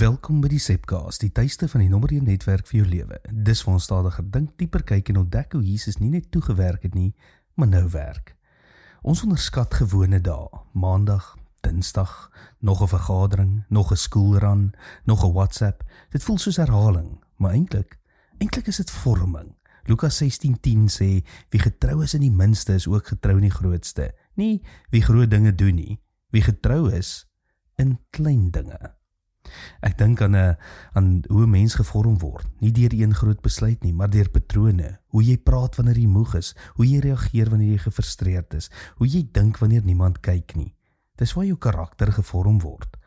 Welkom by die Sepcast, die tuiste van die nommer 1 netwerk vir jou lewe. Dis waar ons stadiger dink, dieper kyk en ontdek hoe Jesus nie net toegewerk het nie, maar nou werk. Ons onderskat gewone dae, maandag, dinsdag, nog 'n vergadering, nog 'n skoolrun, nog 'n WhatsApp. Dit voel soos herhaling, maar eintlik is dit vorming. Lukas 16:10 sê, wie getrou is in die minste is ook getrou in die grootste. Nie wie groot dinge doen nie, wie getrou is in klein dinge. Ek dink aan hoe 'n mens gevorm word, nie deur een groot besluit nie, maar deur patrone, hoe jy praat wanneer jy moeg is, hoe jy reageer wanneer jy gefrustreerd is, hoe jy dink wanneer niemand kyk nie. Dis waar jou karakter gevorm word.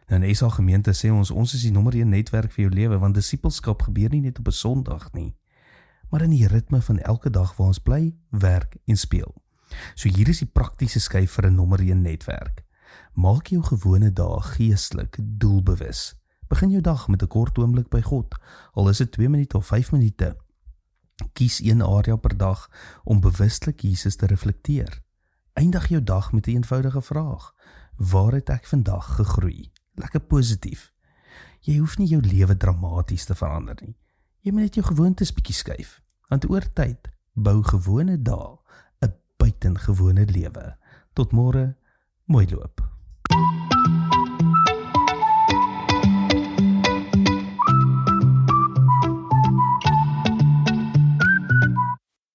Nou in SA gemeente sê ons is die nommer 1 netwerk vir jou lewe, want disippelskap gebeur nie net op 'n Sondag nie, maar in die ritme van elke dag waar ons bly, werk en speel. So hier is die praktiese skyf vir 'n nommer 1 netwerk. Maak jou gewone dae geestelik doelbewus. Begin jou dag met 'n kort oomblik by God, al is dit 2 minute of 5 minute. Kies een area per dag om bewustelik Jesus te reflekteer. Eindig jou dag met 'n eenvoudige vraag. Waar het ek vandag gegroei? Lekker positief. Jy hoef nie jou lewe dramaties te verander nie. Jy moet net jou gewoontes bietjie skuif. Want oor tyd bou gewone dae 'n buitengewone lewe. Tot môre, mooi loop.